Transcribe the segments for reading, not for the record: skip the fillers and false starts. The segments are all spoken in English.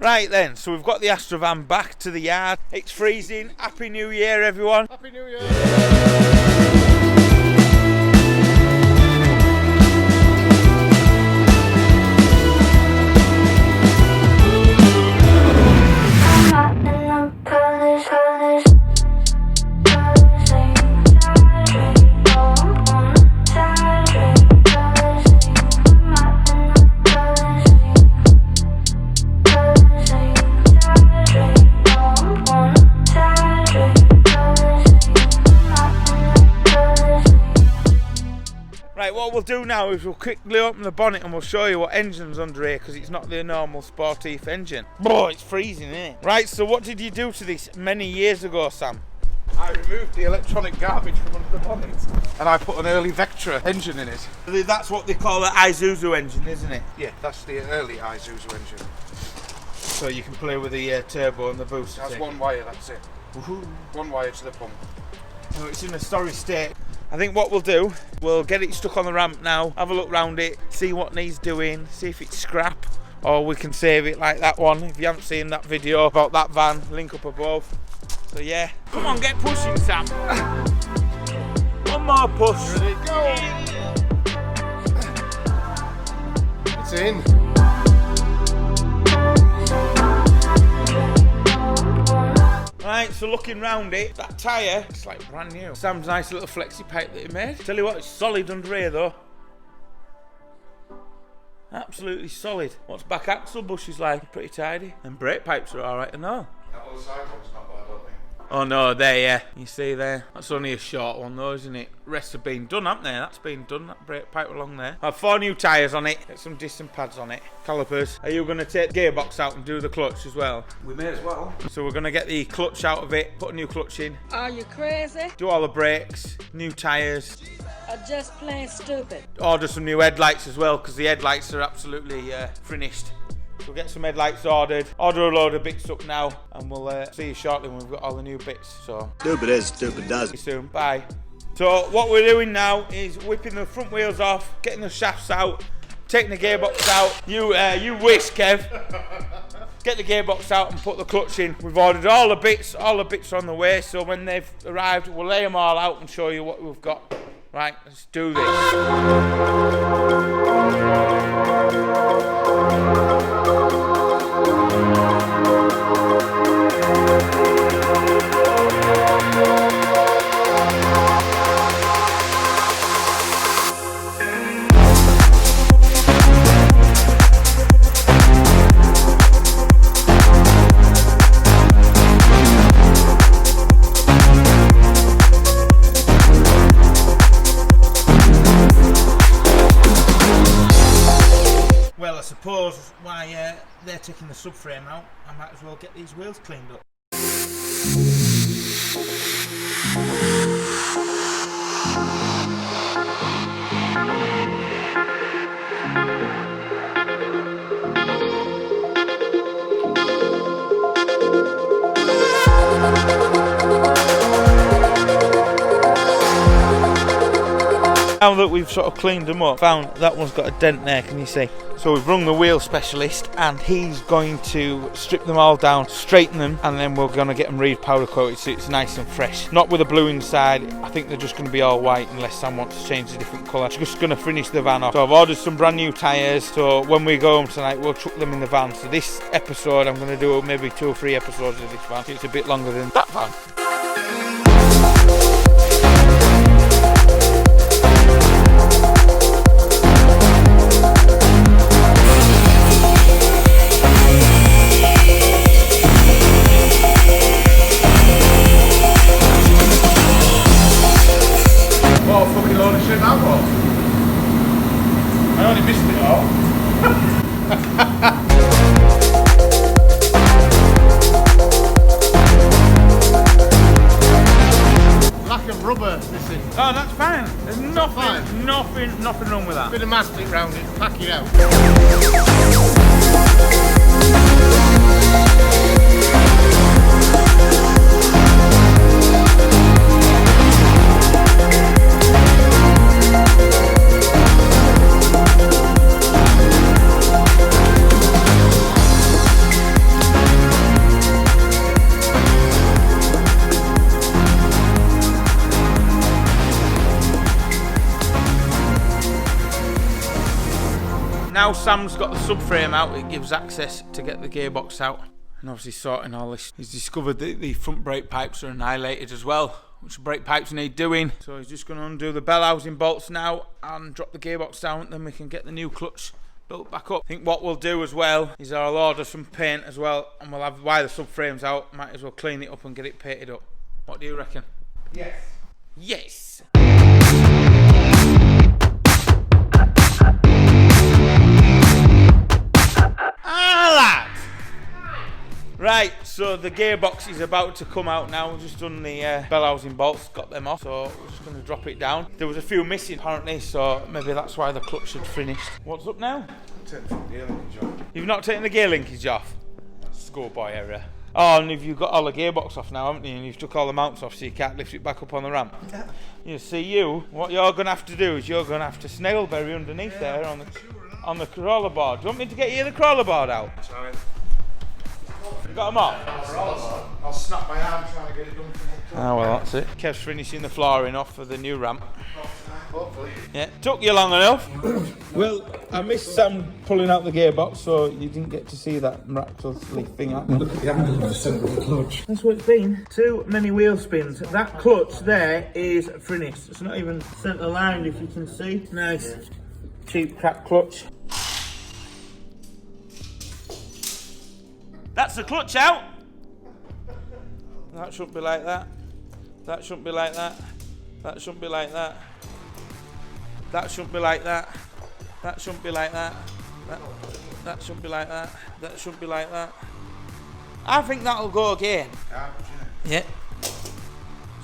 Right then, so we've got the Astrovan back to the yard. It's freezing. Happy New Year, everyone. Happy New Year. Right, what we'll do now is we'll quickly open the bonnet and we'll show you what engine's under here, because it's not the normal Sportif engine. Boy, it's freezing, isn't it? Right, so what did you do to this many years ago, Sam? I removed the electronic garbage from under the bonnet and I put an early Vectra engine in it. That's what they call the Isuzu engine, isn't it? Yeah, that's the early Isuzu engine. So you can play with the turbo and the boost. That's one wire, that's it. Woohoo. One wire to the pump. So it's in a sorry state. I think what we'll do, we'll get it stuck on the ramp now, have a look round it, see what needs doing, see if it's scrap, or we can save it like that one. If you haven't seen that video about that van, link up above. So yeah, come on, get pushing, Sam. One more push. Ready, go. It's in. Right, so looking round it, that tyre, it's like brand new. Sam's nice little flexi pipe that he made. Tell you what, it's solid under here though. Absolutely solid. What's back axle bushes like? Pretty tidy. And brake pipes are alright and all. That other side one's not bad, I don't think. Oh no, there, yeah. You see there? That's only a short one though, isn't it? Rest have been done, haven't they? That's been done, that brake pipe along there. I have 4 new tyres on it, get some disc and pads on it. Calipers. Are you going to take the gearbox out and do the clutch as well? We may as well. So we're going to get the clutch out of it, put a new clutch in. Are you crazy? Do all the brakes, new tyres. Or just plain stupid? Order some new headlights as well, because the headlights are absolutely finished. We'll get some headlights ordered, order a load of bits up now, and we'll see you shortly when we've got all the new bits. So Stupid is, stupid does. see you soon. Bye. So what we're doing now is whipping the front wheels off, getting the shafts out, taking the gearbox out. You wish, Kev. Get the gearbox out and put the clutch in. We've ordered all the bits are on the way, so when they've arrived, we'll lay them all out and show you what we've got. Right, let's do this. Well, I suppose while they're taking the subframe out, I might as well get these wheels cleaned up. Now that we've sort of cleaned them up, found that one's got a dent there, can you see? So we've rung the wheel specialist and he's going to strip them all down, straighten them, and then we're going to get them powder coated so it's nice and fresh. Not with a blue inside, I think they're just going to be all white unless Sam wants to change a different colour. Just going to finish the van off. So I've ordered some brand new tyres, so when we go home tonight we'll chuck them in the van. So this episode I'm going to do maybe 2 or 3 episodes of this van. It's a bit longer than that van. What a fucking load of shit that was. I only missed it all. Black and rubber missing. Oh, that's fine. There's nothing wrong with that. Bit of mastic round it, pack it out. now Sam's got the subframe out, it gives access to get the gearbox out. And obviously sorting all this, he's discovered that the front brake pipes are annihilated as well, which brake pipes need doing. So he's just going to undo the bell housing bolts now and drop the gearbox down, and then we can get the new clutch built back up. I think what we'll do as well is I'll order some paint as well, and we'll have, while the subframe's out, might as well clean it up and get it painted up. What do you reckon? Yes. Yes! Right, so the gearbox is about to come out now. We've just done the bell housing bolts, got them off, so we're just going to drop it down. There was a few missing apparently, so maybe that's why the clutch had finished. What's up now? Take the gear linkage off. You've not taken the gear linkage off? Schoolboy error. Oh, and you've got all the gearbox off now, haven't you? And you've took all the mounts off so you can't lift it back up on the ramp. Yeah. You see, what you're going to have to do is you're going to have to snail bury underneath there on the crawler board. Do you want me to get you the crawler board out? Sorry. You got them off? I'll snap my arm trying to get it done for me. Oh, well, that's it. Kev's finishing the flooring off for the new ramp. Hopefully. Yeah, took you long enough. Well, I missed Sam pulling out the gearbox, so you didn't get to see that miraculously thing happen. Look at the angle of the centre of the clutch. That's what it's been. Too many wheel spins. That clutch there is finished. It's not even centre lined, if you can see. Nice, cheap crap clutch. That's the clutch out. That shouldn't be like that. That shouldn't be like that. That shouldn't be like that. That shouldn't be like that. That shouldn't be like that. That shouldn't be like that. That shouldn't be like that. I think that'll go again. Yeah.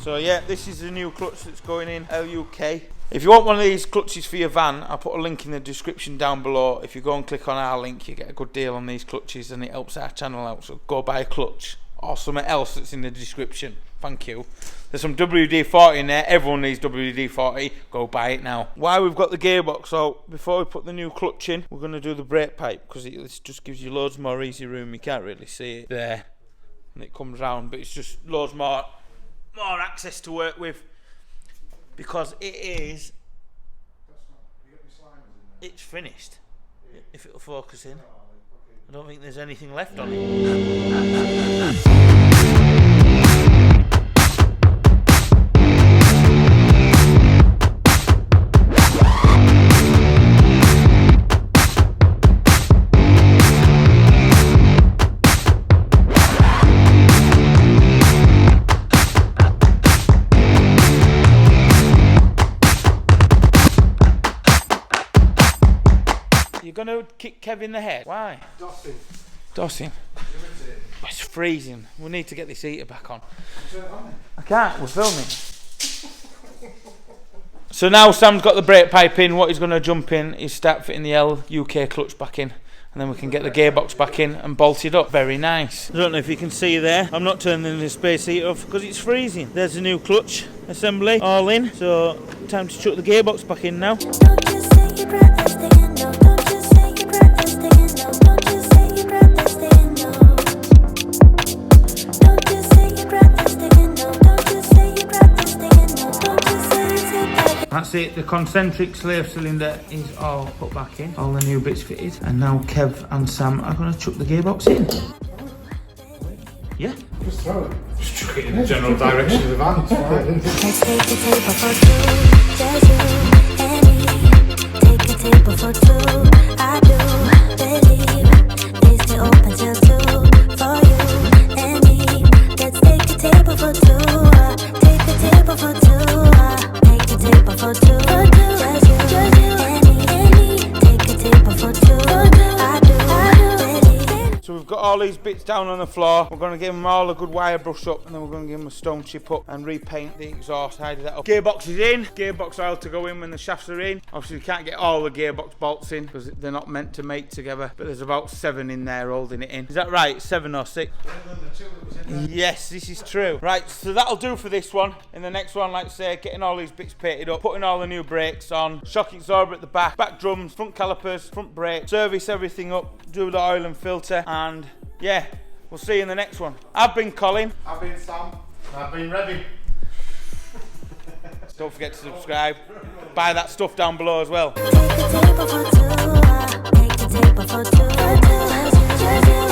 So yeah, this is the new clutch that's going in LUK. If you want one of these clutches for your van, I'll put a link in the description down below. If you go and click on our link, you get a good deal on these clutches and it helps our channel out. So go buy a clutch or something else that's in the description. Thank you. There's some WD40 in there. Everyone needs WD40. Go buy it now. While we've got the gearbox out, before we put the new clutch in, we're going to do the brake pipe, because this just gives you loads more easy room. You can't really see it there. And it comes round, but it's just loads more access to work with. Because it is, it's finished, if it'll focus in. I don't think there's anything left on it. You're going to kick Kev in the head? Why? Dossing. It's freezing. We need to get this heater back on. I can't, we're filming. So now Sam's got the brake pipe in. What he's going to jump in is start fitting the LUK clutch back in. And then we can get the gearbox back in and bolt it up. Very nice. I don't know if you can see there. I'm not turning the space heater off because it's freezing. There's the new clutch assembly all in. So time to chuck the gearbox back in now. That's it, the concentric slave cylinder is all put back in, all the new bits fitted, and now Kev and Sam are going to chuck the gearbox in. Yeah? Just throw it. Just chuck it in the general direction of the van, it's fine. Take a table for two, I do believe they stay open till 2 for you and me. Let's take a table for two, take a table for two, take a table for two, just you and me, take a table for two, I do believe. So we've got all these bits down on the floor. We're going to give them all a good wire brush up, and then we're going to give them a stone chip up and repaint the exhaust, tidy that up. Gearbox is in, gearbox oil to go in when the shafts are in. Obviously we can't get all the gearbox bolts in because they're not meant to mate together, but there's about 7 in there holding it in. Is that right? 7 or 6? Yes, this is true. Right, so that'll do for this one. In the next one, like I say, getting all these bits painted up, putting all the new brakes on, shock absorber at the back drums, front calipers, front brake, service everything up, do the oil and filter, and yeah, we'll see you in the next one. I've been Colin. I've been Sam. I've been Revy. Don't forget to subscribe. Buy that stuff down below as well. table for two. Just you